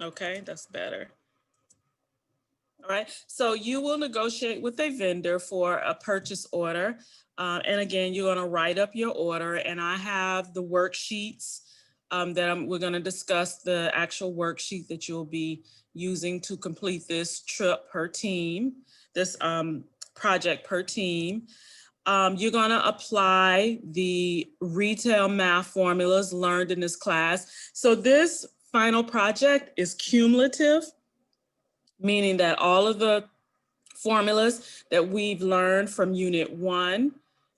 Okay, that's better. All right, so you will negotiate with a vendor for a purchase order. And again, you're going to write up your order, and I have the worksheets we're going to discuss the actual worksheet that you'll be using to complete this trip per team, this project per team. You're going to apply the retail math formulas learned in this class. So this final project is cumulative, meaning that all of the formulas that we've learned from unit one,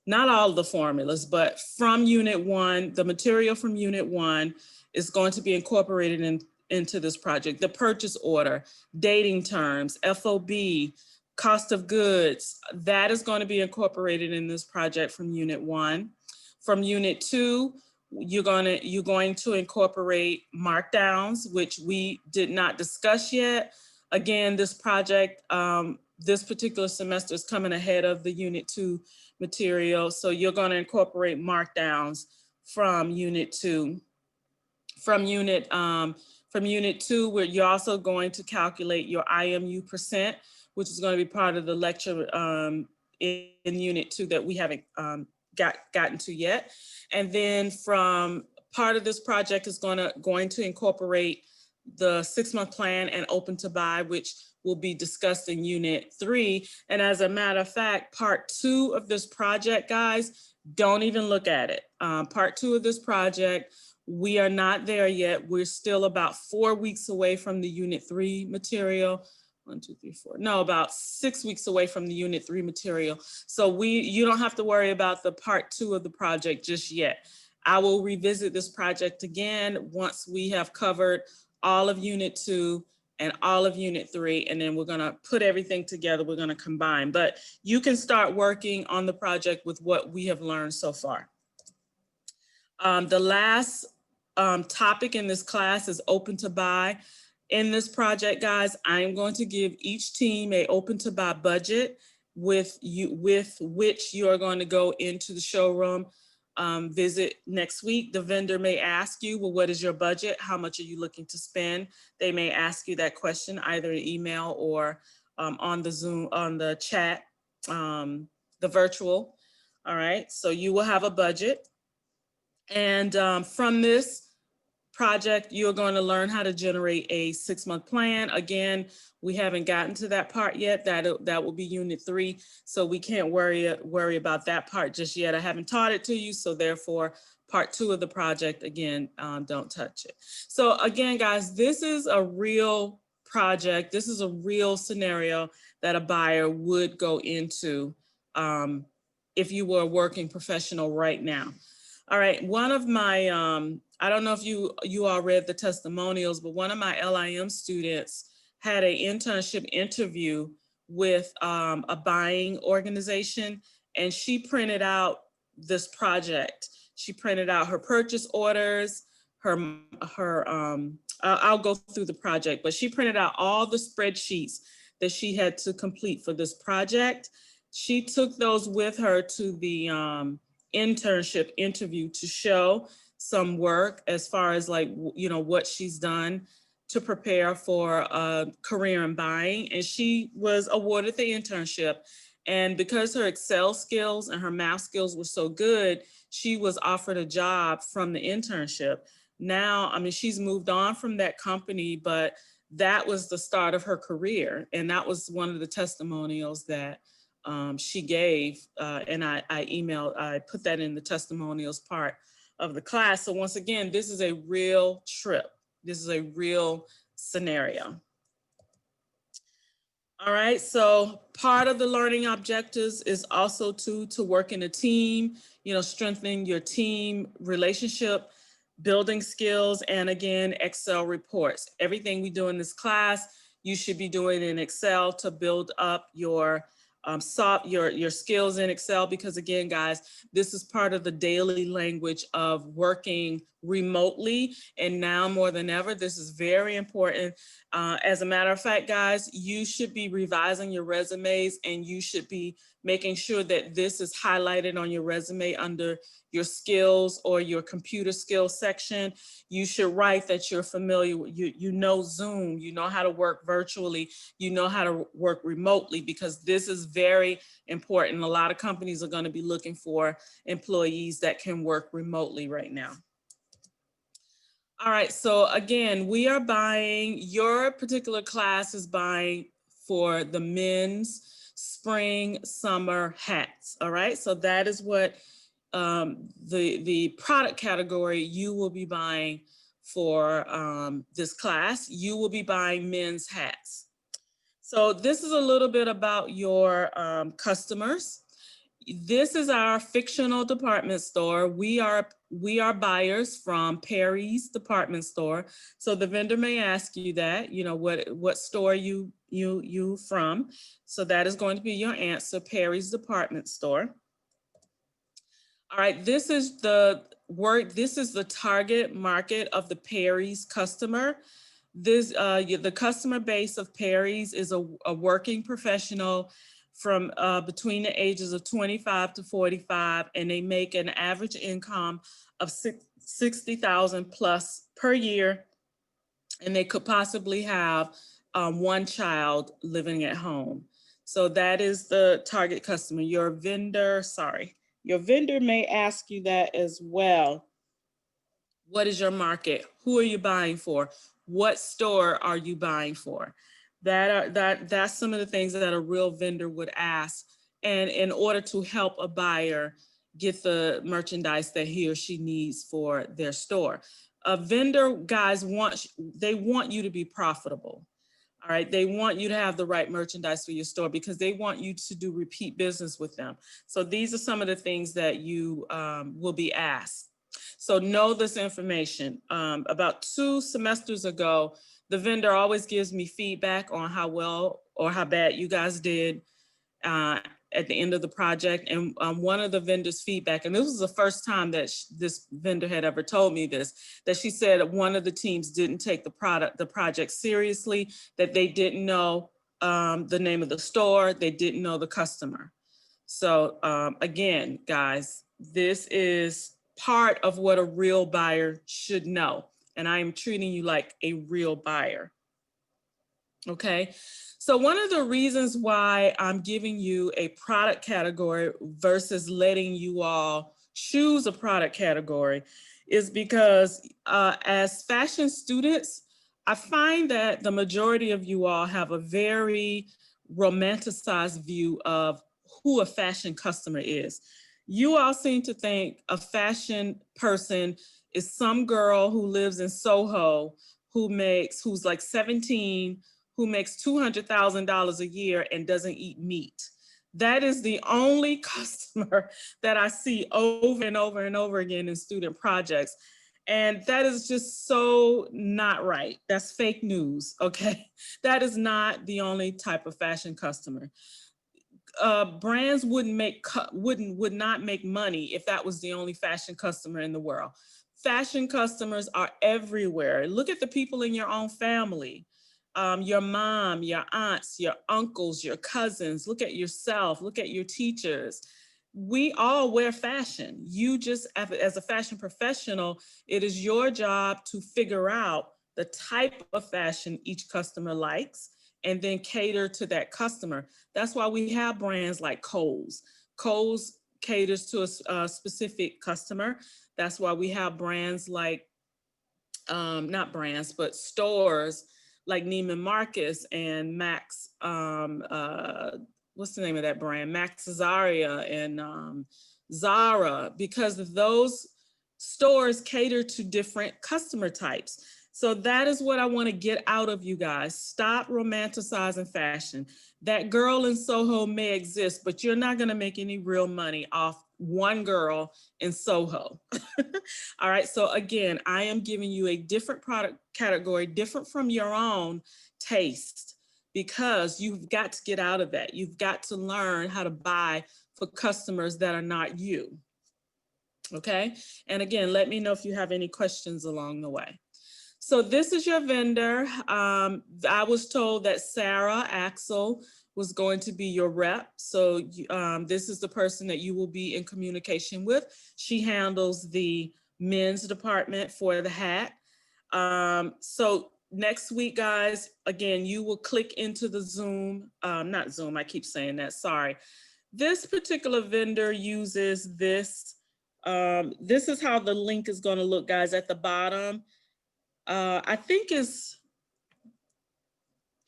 not all of the formulas, but from unit one, the material from unit one is going to be incorporated into this project. The purchase order, dating terms, FOB, cost of goods, that is going to be incorporated in this project from unit one. From unit two, you're going to incorporate markdowns, which we did not discuss yet. Again, this project, this particular semester is coming ahead of the unit two material. So you're going to incorporate markdowns from unit two. From unit two, where you're also going to calculate your IMU percent, which is going to be part of the lecture in unit two that we haven't gotten to yet. And then from part of this project is going to incorporate the 6-month plan and open to buy, which will be discussed in unit 3. And as a matter of fact, part 2 of this project, guys, don't even look at it. Part 2 of this project, we are not there yet. We're still about 4 weeks away from the unit 3 material. 1, 2, 3, 4. No, about 6 weeks away from the unit 3 material. So you don't have to worry about the part 2 of the project just yet. I will revisit this project again once we have covered all of unit 2 and all of unit 3, and then we're gonna put everything together, we're gonna combine. But you can start working on the project with what we have learned so far. The last topic in this class is open to buy. In this project, guys, I'm going to give each team a open to buy budget with which you are going to go into the showroom visit next week. The vendor may ask you, well, what is your budget? How much are you looking to spend? They may ask you that question either in email or on the Zoom, on the chat, the virtual. All right, so you will have a budget. And from this project, you're going to learn how to generate a 6-month plan. Again, we haven't gotten to that part yet. That will be unit 3. So we can't worry about that part just yet. I haven't taught it to you. So therefore, part 2 of the project, again, don't touch it. So again, guys, this is a real project. This is a real scenario that a buyer would go into if you were a working professional right now. All right, one of my, I don't know if you all read the testimonials, but one of my LIM students had an internship interview with a buying organization, and she printed out this project. She printed out her purchase orders, I'll go through the project, but she printed out all the spreadsheets that she had to complete for this project. She took those with her to the internship interview to show some work as far as like, you know, what she's done to prepare for a career in buying. And she was awarded the internship. And because her Excel skills and her math skills were so good, she was offered a job from the internship. Now, I mean, she's moved on from that company, but that was the start of her career. And that was one of the testimonials that she gave, and I put that in the testimonials part of the class. So once again, this is a real trip. This is a real scenario. All right, so part of the learning objectives is also to work in a team, you know, strengthening your team relationship, building skills, and again, Excel reports. Everything we do in this class, you should be doing in Excel to build up your your skills in Excel, because again, guys, this is part of the daily language of working remotely. And now more than ever, this is very important. As a matter of fact, guys, you should be revising your resumes, and you should be making sure that this is highlighted on your resume under your skills or your computer skills section. You should write that you're familiar with, you know Zoom, you know how to work virtually, you know how to work remotely, because this is very important. A lot of companies are going to be looking for employees that can work remotely right now. All right, so again, we are buying, your particular class is buying for the men's spring, summer hats. All right, so that is what the product category you will be buying for this class. You will be buying men's hats. So this is a little bit about your customers. This is our fictional department store. We are buyers from Perry's department store. So the vendor may ask you that, you know, what store you from. So that is going to be your answer, Perry's department store. All right, this is the target market of the Perry's customer. This the customer base of Perry's is a working professional from between the ages of 25 to 45, and they make an average income of 60,000 plus per year, and they could possibly have one child living at home. So that is the target customer. Your vendor may ask you that as well. What is your market? Who are you buying for? What store are you buying for? That's some of the things that a real vendor would ask, and in order to help a buyer get the merchandise that he or she needs for their store. A vendor, guys, want you to be profitable. All right, they want you to have the right merchandise for your store because they want you to do repeat business with them. So these are some of the things that you will be asked. So know this information. About 2 semesters ago, the vendor always gives me feedback on how well or how bad you guys did at the end of the project. And one of the vendors' feedback, and this was the first time that this vendor had ever told me this, that she said one of the teams didn't take the project seriously, that they didn't know the name of the store, they didn't know the customer. So again, guys, this is part of what a real buyer should know. And I am treating you like a real buyer. Okay. So one of the reasons why I'm giving you a product category versus letting you all choose a product category is because as fashion students, I find that the majority of you all have a very romanticized view of who a fashion customer is. You all seem to think a fashion person is some girl who lives in Soho who's like 17, who makes $200,000 a year and doesn't eat meat. That is the only customer that I see over and over and over again in student projects. And that is just so not right. That's fake news, okay? That is not the only type of fashion customer. Brands would not make money if that was the only fashion customer in the world. Fashion customers are everywhere. Look at the people in your own family. Your mom, your aunts, your uncles, your cousins. Look at yourself, look at your teachers. We all wear fashion. You just, as a fashion professional, it is your job to figure out the type of fashion each customer likes and then cater to that customer. That's why we have brands like Kohl's. Kohl's caters to a specific customer. That's why we have brands like, not brands, but stores like Neiman Marcus and Max, what's the name of that brand? Max Zaria and Zara, because those stores cater to different customer types. So that is what I want to get out of you guys. Stop romanticizing fashion. That girl in Soho may exist, but you're not going to make any real money off one girl in Soho. All right. So again, I am giving you a different product category, different from your own taste, because you've got to get out of that. You've got to learn how to buy for customers that are not you. Okay. And again, let me know if you have any questions along the way. So this is your vendor. I was told that Sarah Axel was going to be your rep. So this is the person that you will be in communication with. She handles the men's department for the hat. So next week, guys, again, you will click into the Zoom, not Zoom, I keep saying that, sorry. This particular vendor uses this. This is how the link is going to look, guys, at the bottom. I think is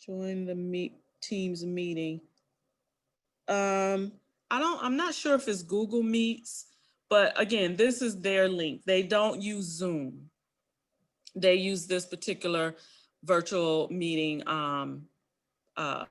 join the Teams meeting. I'm not sure if it's Google Meets, but again, this is their link. They don't use Zoom. They use this particular virtual meeting uh,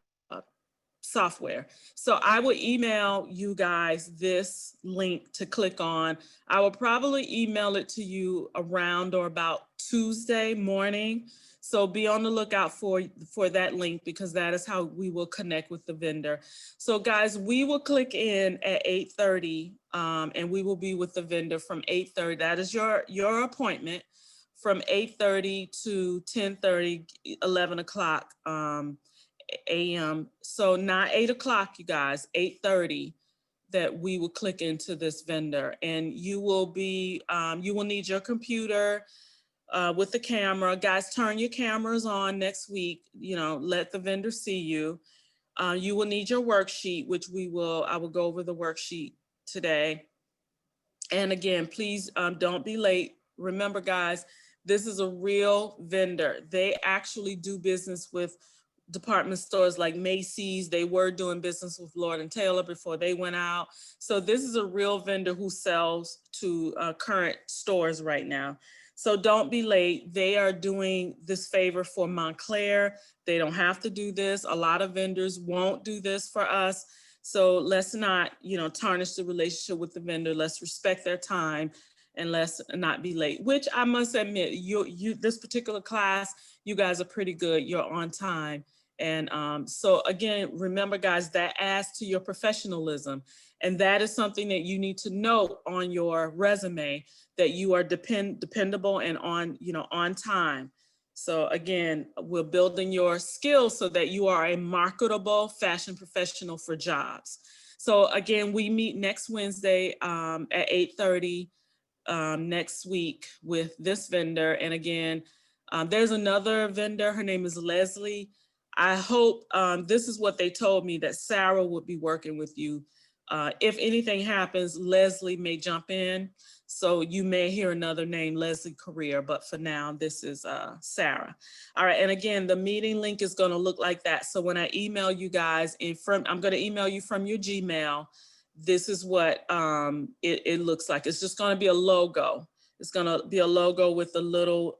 software. So I will email you guys this link to click on. I will probably email it to you around or about Tuesday morning. So be on the lookout for that link, because that is how we will connect with the vendor. So guys, we will click in at 8:30 and we will be with the vendor from 8:30. That is your appointment from 8:30 to 10:30, 11 o'clock. a.m. So not 8 o'clock, you guys, 8:30 that we will click into this vendor, and you will need your computer with the camera. Guys, turn your cameras on next week, let the vendor see you. You will need your worksheet, which I will go over the worksheet today. And again, please don't be late. Remember, guys, this is a real vendor. They actually do business with department stores like Macy's. They were doing business with Lord and Taylor before they went out. So this is a real vendor who sells to current stores right now. So don't be late. They are doing this favor for Montclair. They don't have to do this. A lot of vendors won't do this for us. So let's not, tarnish the relationship with the vendor. Let's respect their time and let's not be late, which I must admit, this particular class, you guys are pretty good. You're on time. And so again, remember guys, that adds to your professionalism. And that is something that you need to note on your resume, that you are dependable and on time. So again, we're building your skills so that you are a marketable fashion professional for jobs. So again, we meet next Wednesday at 8:30 next week with this vendor. And again, there's another vendor. Her name is Leslie. I hope this is what they told me, that Sarah would be working with you. If anything happens, Leslie may jump in. So you may hear another name, Leslie Career, but for now, this is Sarah. All right, and again, the meeting link is gonna look like that. So when I email you guys, I'm gonna email you from your Gmail. This is what it looks like. It's just gonna be a logo. It's gonna be a logo with a little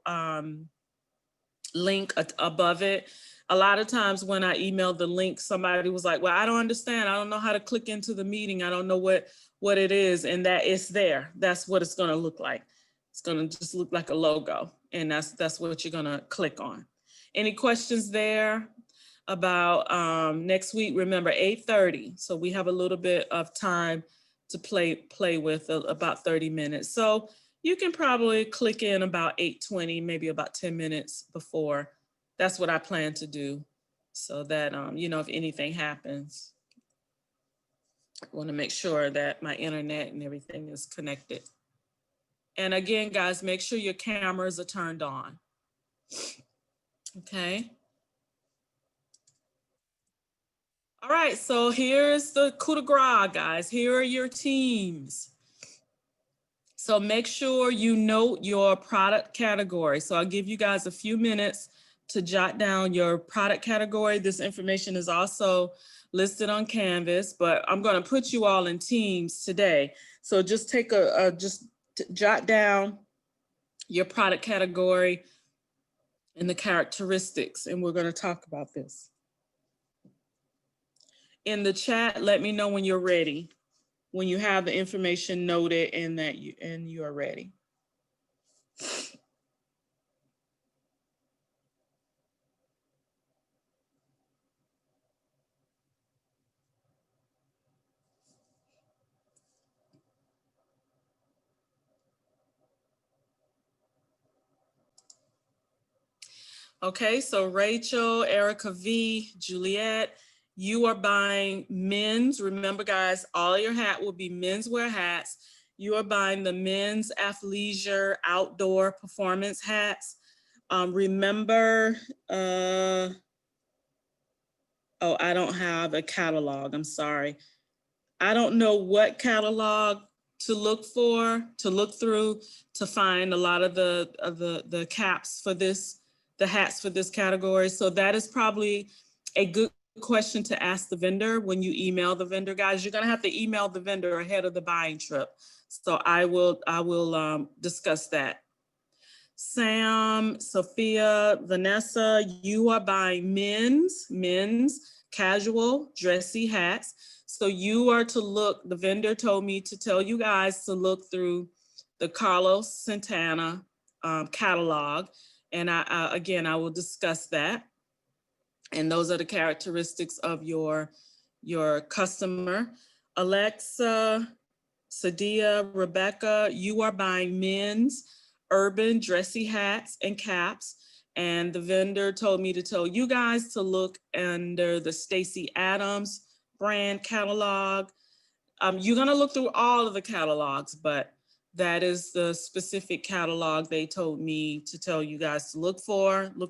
link above it. A lot of times when I emailed the link, somebody was like, well, I don't understand. I don't know how to click into the meeting. I don't know what it is. And that it's there. That's what it's going to look like. It's going to just look like a logo. And that's what you're going to click on. Any questions there about next week? Remember, 8:30. So we have a little bit of time to play with, about 30 minutes. So you can probably click in about 8:20, maybe about 10 minutes before. That's what I plan to do, so that, if anything happens, I want to make sure that my internet and everything is connected. And again, guys, make sure your cameras are turned on. Okay. All right, so here's the coup de grace, guys. Here are your teams. So make sure you note your product category. So I'll give you guys a few minutes to jot down your product category. This information is also listed on Canvas, but I'm going to put you all in teams today. So just take jot down your product category and the characteristics, and we're going to talk about this. In the chat, let me know when you're ready, when you have the information noted and that you are ready. Okay, so Rachel, Erica V, Juliet, you are buying men's. Remember, guys, all your hat will be menswear hats. You are buying the men's athleisure outdoor performance hats. Remember, oh, I don't have a catalog. I'm sorry. I don't know what catalog to look for, to look through, to find a lot of the caps for this, the hats for this category. So that is probably a good question to ask the vendor when you email the vendor, guys. You're gonna have to email the vendor ahead of the buying trip. So I will discuss that. Sam, Sophia, Vanessa, you are buying men's casual dressy hats. So you are to look, the vendor told me to tell you guys to look through the Carlos Santana catalog. And again, I will discuss that. And those are the characteristics of your customer. Alexa, Sadia, Rebecca, you are buying men's urban dressy hats and caps. And the vendor told me to tell you guys to look under the Stacy Adams brand catalog. You're gonna look through all of the catalogs, but that is the specific catalog they told me to tell you guys to look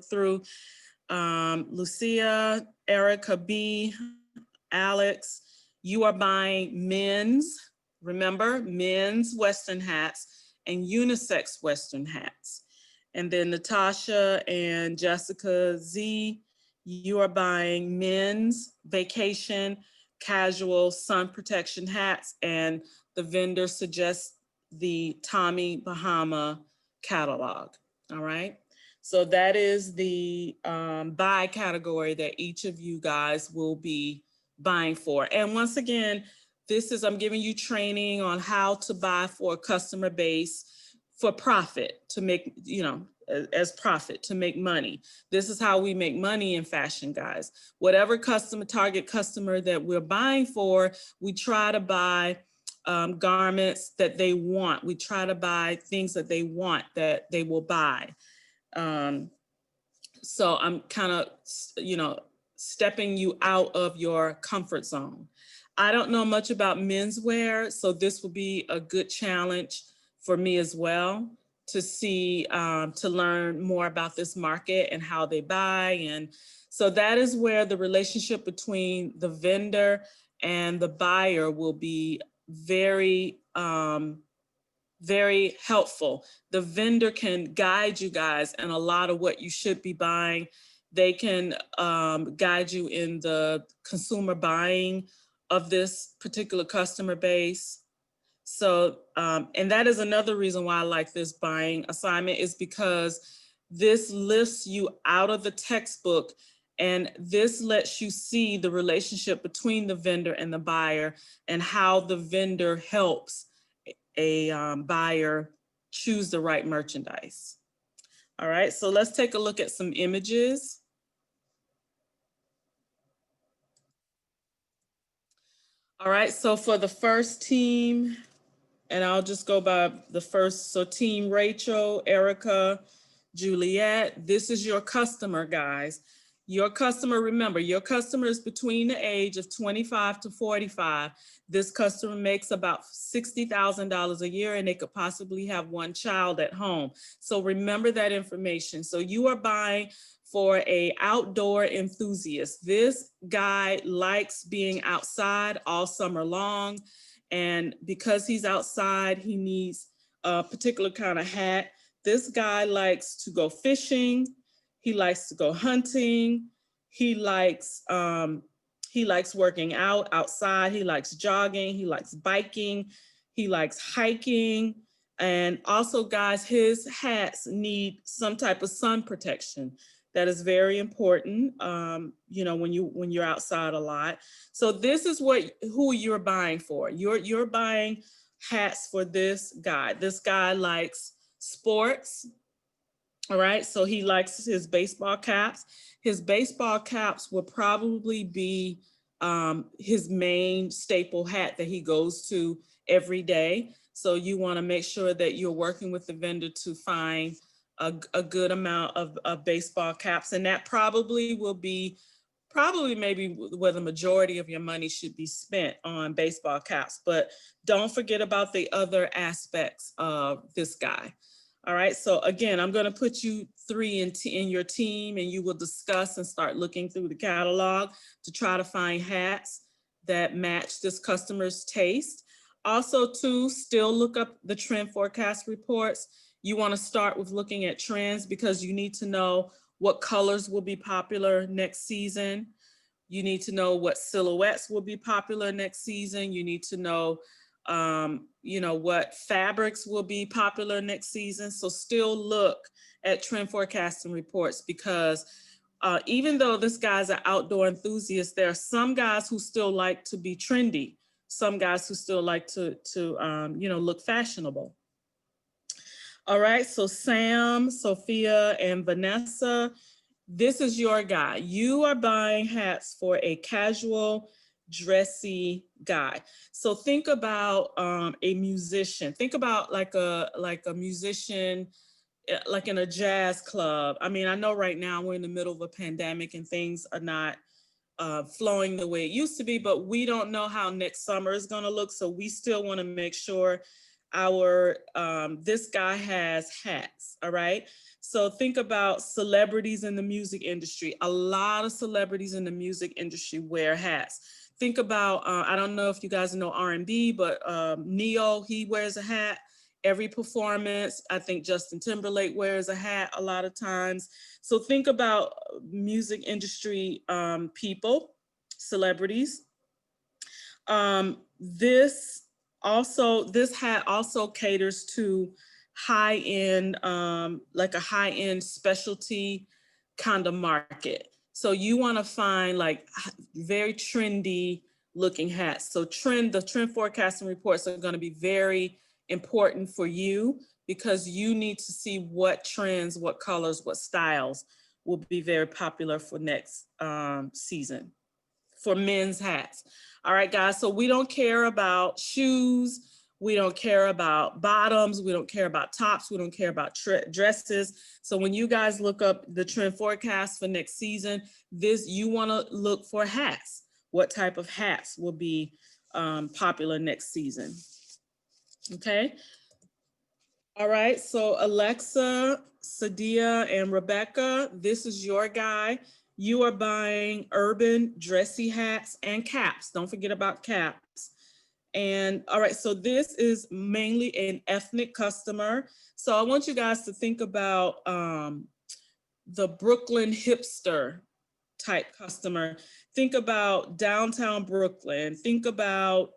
through. Lucia, Erica B, Alex, you are buying men's, remember, men's Western hats and unisex Western hats. And then Natasha and Jessica Z, you are buying men's vacation, casual sun protection hats, and the vendor suggests the Tommy Bahama catalog, all right? So that is the buy category that each of you guys will be buying for. And once again, I'm giving you training on how to buy for a customer base for profit, to make, as profit, to make money. This is how we make money in fashion, guys. Whatever target customer that we're buying for, we try to buy garments that they want. We try to buy things that they want, that they will buy. So I'm kind of, stepping you out of your comfort zone. I don't know much about menswear, so this will be a good challenge for me as well to see, to learn more about this market and how they buy. And so that is where the relationship between the vendor and the buyer will be very, very helpful. The vendor can guide you guys in a lot of what you should be buying. They can guide you in the consumer buying of this particular customer base. So, and that is another reason why I like this buying assignment, is because this lifts you out of the textbook, and this lets you see the relationship between the vendor and the buyer and how the vendor helps a buyer choose the right merchandise. All right, so let's take a look at some images. All right, so for the first team, and I'll just go by the first, so team Rachel, Erica, Juliet, this is your customer, guys. Your customer, remember, your customer is between the age of 25 to 45. This customer makes about $60,000 a year, and they could possibly have one child at home. So remember that information. So you are buying for an outdoor enthusiast. This guy likes being outside all summer long. And because he's outside, he needs a particular kind of hat. This guy likes to go fishing. He likes to go hunting. He likes working out outside. He likes jogging. He likes biking. He likes hiking. And also, guys, his hats need some type of sun protection. That is very important, when you're outside a lot. So this is who you're buying for. You're buying hats for this guy. This guy likes sports. All right, so he likes his baseball caps. His baseball caps will probably be his main staple hat that he goes to every day. So you want to make sure that you're working with the vendor to find a good amount of baseball caps, and that probably will be maybe where the majority of your money should be spent on baseball caps. But don't forget about the other aspects of this guy. All right, so again, I'm going to put you three in your team, and you will discuss and start looking through the catalog to try to find hats that match this customer's taste. Also, too, still look up the trend forecast reports. You want to start with looking at trends because you need to know what colors will be popular next season. You need to know what silhouettes will be popular next season. You need to know, what fabrics will be popular next season. So still look at trend forecasting reports because even though this guy's an outdoor enthusiast, there are some guys who still like to be trendy. Some guys who still like to look fashionable. All right, so Sam, Sophia, and Vanessa, this is your guy. You are buying hats for a casual, dressy guy. So think about a musician. Think about like a musician, like in a jazz club. I mean, I know right now we're in the middle of a pandemic and things are not flowing the way it used to be, but we don't know how next summer is going to look. So we still want to make sure our this guy has hats. All right. So think about celebrities in the music industry. A lot of celebrities in the music industry wear hats. Think about I don't know if you guys know R&B, but Neo, he wears a hat every performance. I think Justin Timberlake wears a hat a lot of times. So think about music industry people, celebrities. This hat also caters to high end, like a high end specialty kind of market. So you want to find like very trendy looking hats. So the trend forecasting reports are going to be very important for you because you need to see what trends, what colors, what styles will be very popular for next season for men's hats. All right, guys, so we don't care about shoes. We don't care about bottoms. We don't care about tops. We don't care about dresses. So when you guys look up the trend forecast for next season, you want to look for hats. What type of hats will be popular next season? Okay. All right, so Alexa, Sadia, and Rebecca, this is your guy. You are buying urban dressy hats and caps. Don't forget about caps. And all right, so this is mainly an ethnic customer. So I want you guys to think about the Brooklyn hipster type customer. Think about downtown Brooklyn. Think about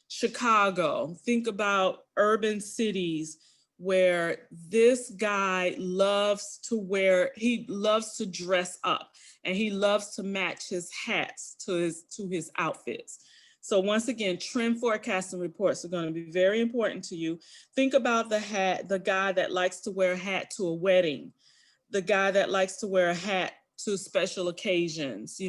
Chicago. Think about urban cities where this guy loves to dress up and he loves to match his hats to his outfits. So once again, trend forecasting reports are going to be very important to you. Think about the guy that likes to wear a hat to a wedding, the guy that likes to wear a hat to special occasions,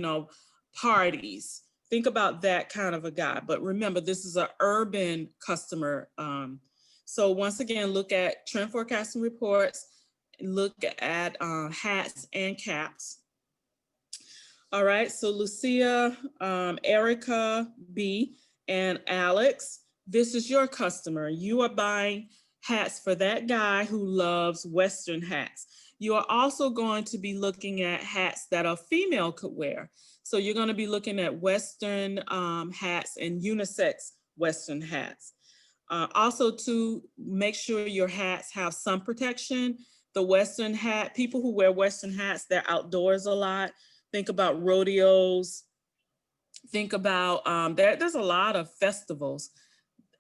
parties. Think about that kind of a guy. But remember, this is an urban customer. So once again, look at trend forecasting reports, look at hats and caps. All right, so Lucia, Erica B, and Alex, this is your customer. You are buying hats for that guy who loves Western hats. You are also going to be looking at hats that a female could wear. So you're going to be looking at Western hats and unisex Western hats. Also to make sure your hats have sun protection. The Western hat, people who wear Western hats, they're outdoors a lot. Think about rodeos. Think about, there's a lot of festivals,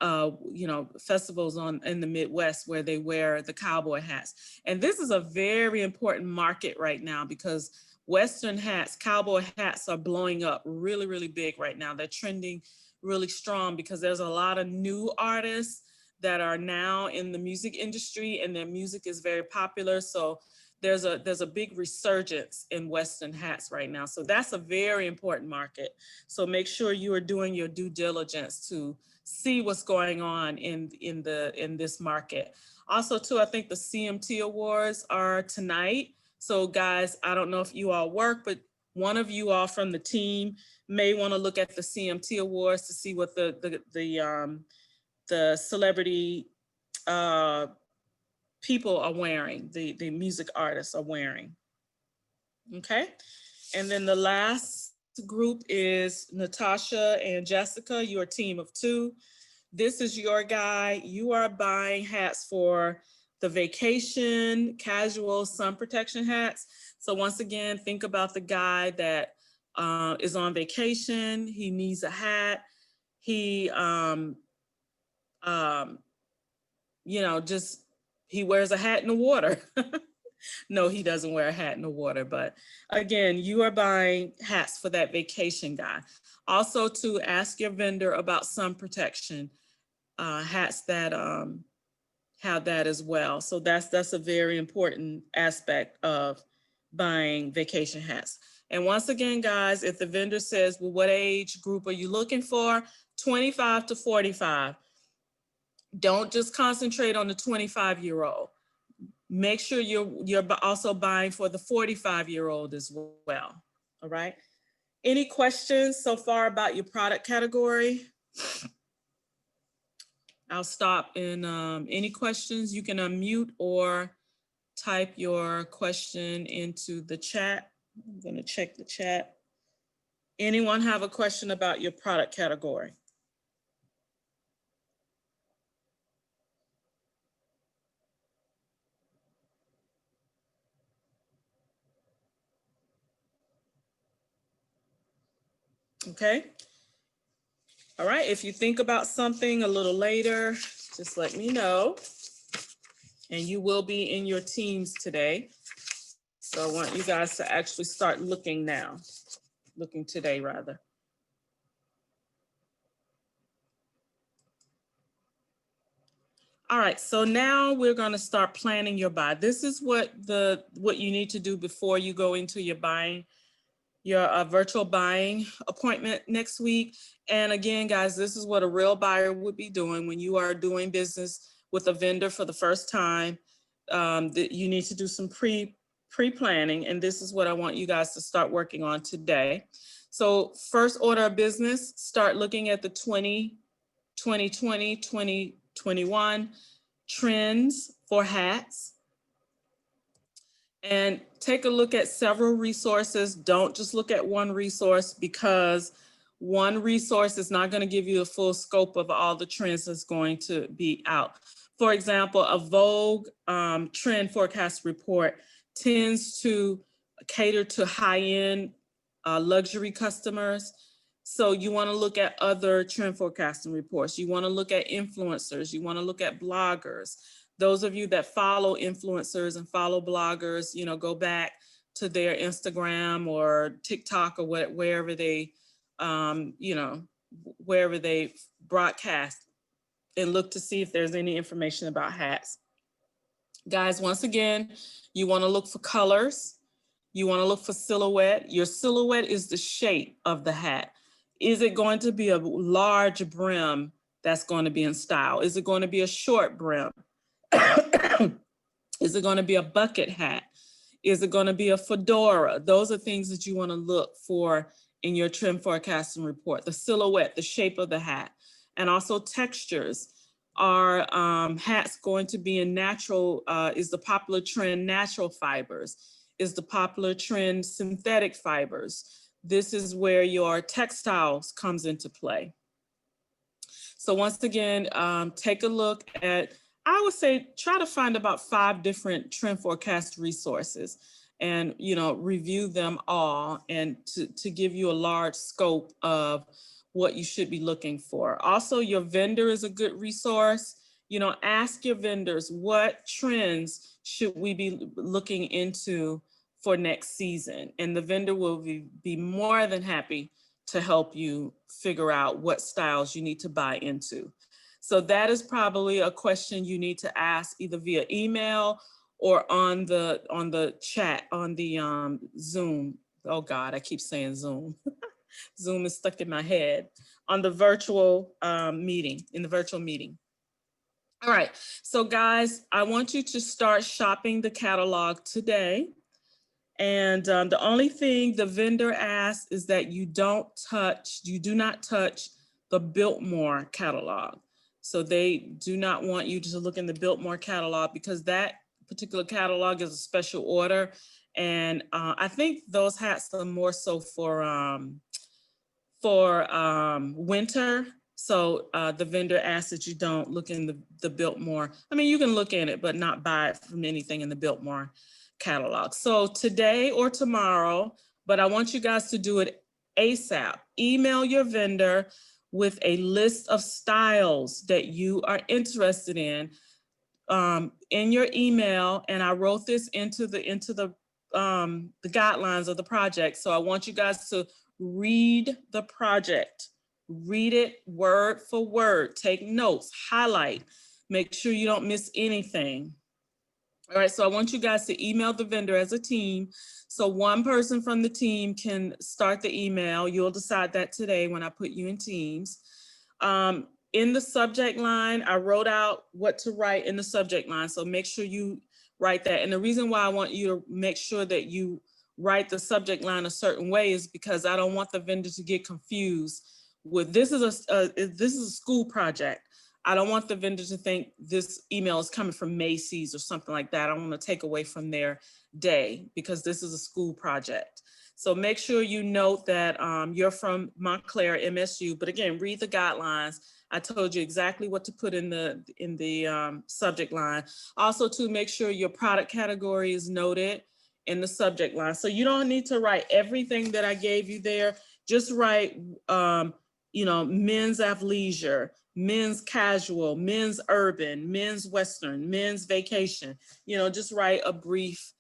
festivals in the Midwest where they wear the cowboy hats. And this is a very important market right now because Western hats, cowboy hats are blowing up really, really big right now. They're trending really strong because there's a lot of new artists that are now in the music industry and their music is very popular. So there's a big resurgence in Western hats right now. So that's a very important market. So make sure you are doing your due diligence to see what's going on in this market. Also, too, I think the CMT awards are tonight. So, guys, I don't know if you all work, but one of you all from the team may want to look at the CMT awards to see what the celebrity people are wearing, the music artists are wearing. Okay. And then the last group is Natasha and Jessica, your team of two. This is your guy. You are buying hats for the vacation, casual, sun protection hats. So once again, think about the guy that is on vacation. He needs a hat. He, just he wears a hat in the water. No, he doesn't wear a hat in the water. But again, you are buying hats for that vacation guy. Also, to ask your vendor about sun protection hats that have that as well. So that's a very important aspect of buying vacation hats. And once again, guys, if the vendor says, well, what age group are you looking for? 25 to 45. Don't just concentrate on the 25-year-old. Make sure you're also buying for the 45-year-old as well. All right. Any questions so far about your product category? I'll stop. And any questions, you can unmute or type your question into the chat. I'm going to check the chat. Anyone have a question about your product category? Okay. All right. If you think about something a little later, just let me know. And you will be in your teams today. So I want you guys to actually start looking now, looking today rather. All right, so now we're going to start planning your buy. This is what you need to do before you go into your buying, your virtual buying appointment next week. And again, guys, this is what a real buyer would be doing when you are doing business with a vendor for the first time. That you need to do some pre-planning, and this is what I want you guys to start working on today. So first order of business, start looking at the 2020, 2021 trends for hats. And take a look at several resources. Don't just look at one resource, because one resource is not going to give you a full scope of all the trends that's going to be out. For example, a Vogue trend forecast report tends to cater to high-end luxury customers. So you want to look at other trend forecasting reports. You want to look at influencers. You want to look at bloggers. Those of you that follow influencers and follow bloggers, go back to their Instagram or TikTok or wherever they, wherever they broadcast, and look to see if there's any information about hats. Guys, once again, you want to look for colors. You want to look for silhouette. Your silhouette is the shape of the hat. Is it going to be a large brim that's going to be in style? Is it going to be a short brim? Is it going to be a bucket hat? Is it going to be a fedora? Those are things that you want to look for in your trend forecasting report. The silhouette, the shape of the hat, and also textures. Are hats going to be in natural? Is the popular trend natural fibers? Is the popular trend synthetic fibers? This is where your textiles comes into play. So once again, take a look at, I would say, try to find about 5 different trend forecast resources and, review them all, and to give you a large scope of what you should be looking for. Also, your vendor is a good resource. Ask your vendors, what trends should we be looking into for next season? And the vendor will be more than happy to help you figure out what styles you need to buy into. So that is probably a question you need to ask either via email or on the chat, on the Zoom. Oh God, I keep saying Zoom. Zoom is stuck in my head, on the virtual in the virtual meeting. All right, so guys, I want you to start shopping the catalog today. And the only thing the vendor asks is that you do not touch the Biltmore catalog. So they do not want you to look in the Biltmore catalog because that particular catalog is a special order. And I think those hats are more so for winter. So the vendor asks that you don't look in the Biltmore. I mean, you can look in it, but not buy it from anything in the Biltmore catalog. So today or tomorrow, but I want you guys to do it ASAP. Email your vendor with a list of styles that you are interested in your email. And I wrote this into the guidelines of the project. So I want you guys to read the project, read it word for word, take notes, highlight, make sure you don't miss anything. All right, so I want you guys to email the vendor as a team. So one person from the team can start the email. You'll decide that today when I put you in teams. In the subject line, I wrote out what to write in the subject line. So make sure you write that. And the reason why I want you to make sure that you write the subject line a certain way is because I don't want the vendor to get confused with this is a school project. I don't want the vendor to think this email is coming from Macy's or something like that. I want to take away from their day because this is a school project. So make sure you note that you're from Montclair MSU, but again, read the guidelines. I told you exactly what to put in the subject line. Also to make sure your product category is noted in the subject line. So you don't need to write everything that I gave you there. Just write, men's athleisure, men's casual, men's urban, men's Western, men's vacation. Just write a brief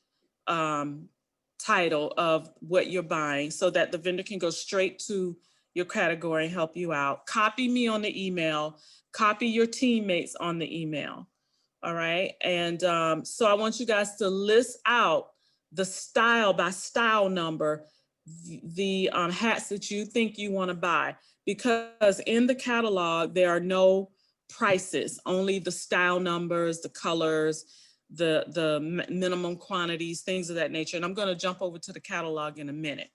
title of what you're buying so that the vendor can go straight to your category and help you out. Copy me on the email, copy your teammates on the email. All right. And so I want you guys to list out the style by style number, the hats that you think you want to buy, because in the catalog, there are no prices, only the style numbers, the colors, the minimum quantities, things of that nature. And I'm going to jump over to the catalog in a minute.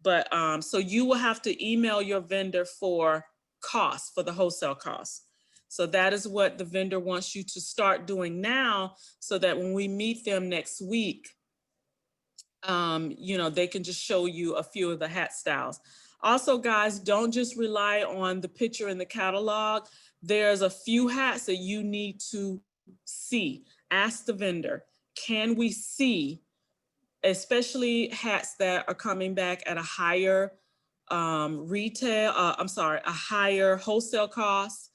But so you will have to email your vendor for costs, for the wholesale costs. So that is what the vendor wants you to start doing now so that when we meet them next week, they can just show you a few of the hat styles. Also, guys, don't just rely on the picture in the catalog. There's a few hats that you need to see. Ask the vendor, can we see, especially hats that are coming back at a higher a higher wholesale cost.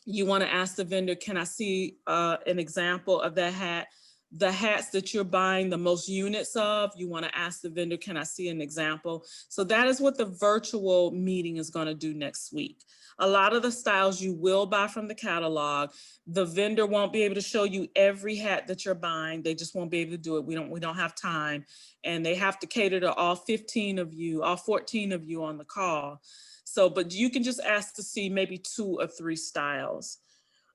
You want to ask the vendor, can I see an example of that hat? The hats that you're buying the most units of, you want to ask the vendor, can I see an example? So that is what the virtual meeting is going to do next week. A lot of the styles you will buy from the catalog. The vendor won't be able to show you every hat that you're buying. They just won't be able to do it. We don't have time. And they have to cater to all 15 of you, all 14 of you on the call. So, but you can just ask to see maybe 2 or 3 styles.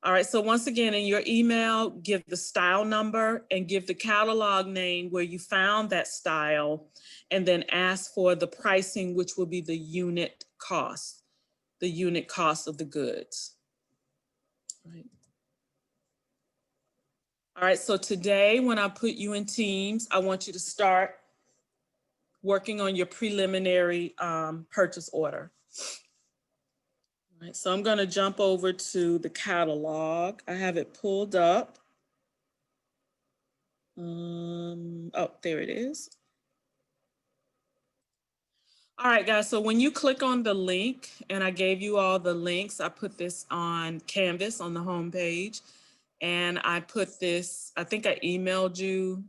All right, so once again, in your email, give the style number and give the catalog name where you found that style, and then ask for the pricing, which will be the unit cost of the goods. All right, so today when I put you in teams, I want you to start working on your preliminary purchase order. All right, so I'm going to jump over to the catalog. I have it pulled up. Oh, there it is. All right, guys, so when you click on the link, and I gave you all the links, I put this on Canvas on the home page, and I put this, I think I emailed you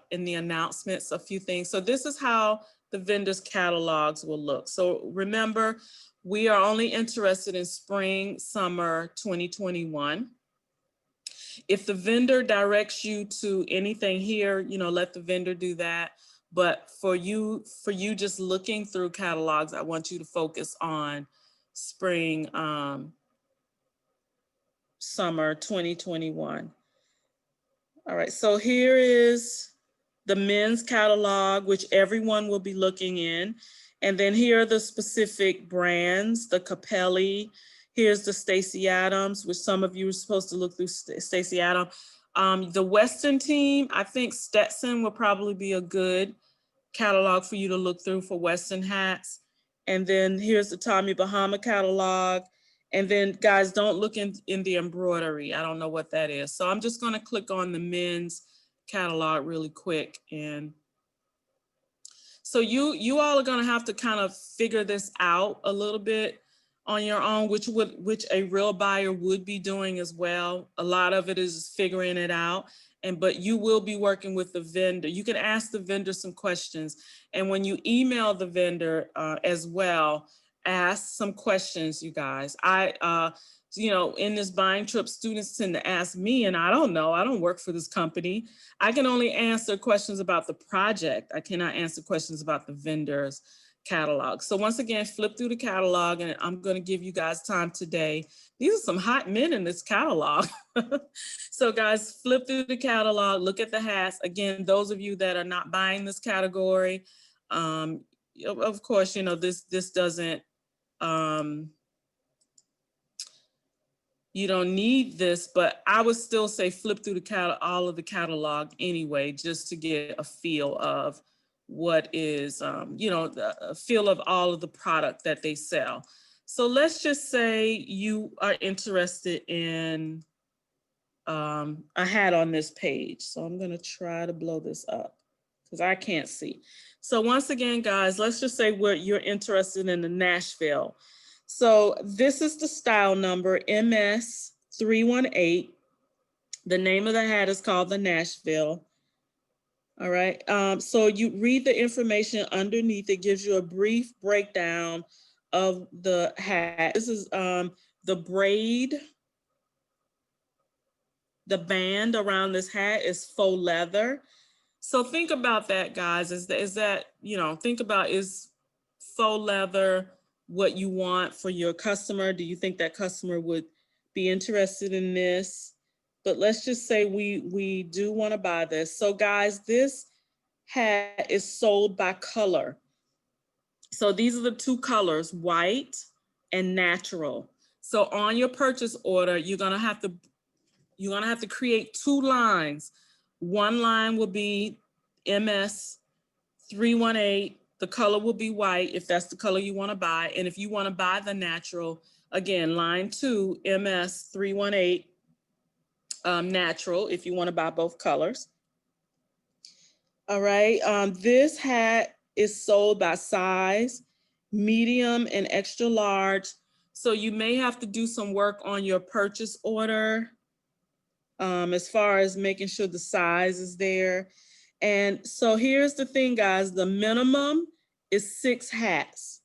in the announcements a few things. So this is how the vendors' catalogs will look. So remember, we are only interested in spring, summer 2021. If the vendor directs you to anything here, let the vendor do that. But for you just looking through catalogs, I want you to focus on spring, summer 2021. All right, so here is the men's catalog, which everyone will be looking in. And then here are the specific brands, the Capelli. Here's the Stacey Adams, which some of you are supposed to look through Stacey Adams. The Western team, I think Stetson will probably be a good catalog for you to look through for Western hats. And then here's the Tommy Bahama catalog. And then guys, don't look in the embroidery. I don't know what that is. So I'm just gonna click on the men's catalog really quick. And so you all are gonna have to kind of figure this out a little bit on your own, which a real buyer would be doing as well. A lot of it is figuring it out. But you will be working with the vendor. You can ask the vendor some questions. And when you email the vendor as well, ask some questions, you guys. In this buying trip, students tend to ask me, and I don't know, I don't work for this company. I can only answer questions about the project. I cannot answer questions about the vendor's catalog. So once again, flip through the catalog, and I'm going to give you guys time today. These are some hot men in this catalog. So guys, flip through the catalog, look at the hats. Again, those of you that are not buying this category, of course, this doesn't, you don't need this, but I would still say flip through all of the catalog anyway, just to get a feel of what is, a feel of all of the product that they sell. So let's just say you are interested in a hat on this page. So I'm gonna try to blow this up because I can't see. So once again, guys, let's just say you're interested in the Nashville. So this is the style number, MS318. The name of the hat is called the Nashville. All right, so you read the information underneath. It gives you a brief breakdown of the hat. This is the braid. The band around this hat is faux leather. So think about that, guys. Is that think about, is faux leather what you want for your customer? Do you think that customer would be interested in this? But let's just say we do want to buy this. So guys, this hat is sold by color. So these are the two colors, white and natural. So on your purchase order, you're gonna have to create two lines. One line will be MS318. The color will be white if that's the color you want to buy. And if you want to buy the natural, again, line 2, MS318 natural, if you want to buy both colors. All right, this hat is sold by size, medium and extra large. So you may have to do some work on your purchase order as far as making sure the size is there. And so here's the thing, guys, the minimum is 6 hats.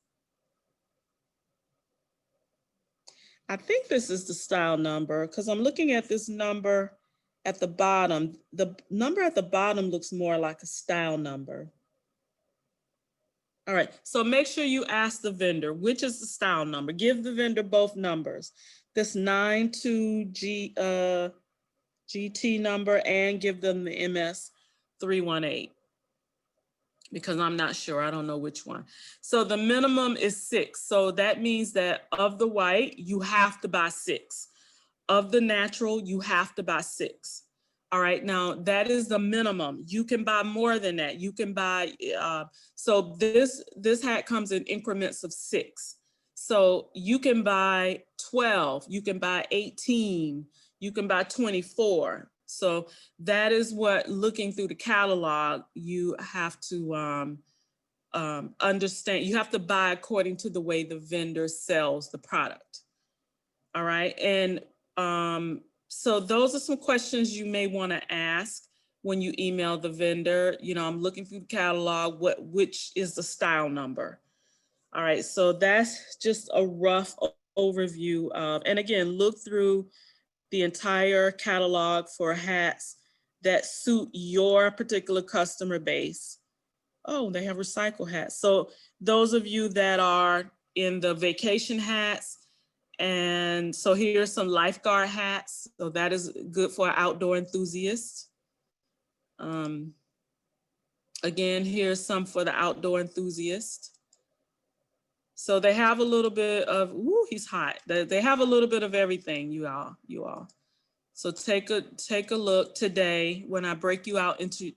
I think this is the style number because I'm looking at this number at the bottom. The number at the bottom looks more like a style number. All right, so make sure you ask the vendor, which is the style number. Give the vendor both numbers. This 92G GT number, and give them the MS318 because I'm not sure. I don't know which one. So the minimum is 6. So that means that of the white, you have to buy 6. Of the natural, you have to buy 6. All right, now that is the minimum. You can buy more than that. You can buy, so this hat comes in increments of 6. So you can buy 12, you can buy 18, you can buy 24. So that is what, looking through the catalog, you have to understand. You have to buy according to the way the vendor sells the product. All right, and so those are some questions you may want to ask when you email the vendor. I'm looking through the catalog, which is the style number. All right, so that's just a rough overview of, and again, look through the entire catalog for hats that suit your particular customer base. Oh, they have recycle hats. So those of you that are in the vacation hats, and so here's some lifeguard hats. So that is good for outdoor enthusiasts. Again, here's some for the outdoor enthusiast. So they have a little bit of, ooh, he's hot. They have a little bit of everything, you all. So take a look today when I break you out into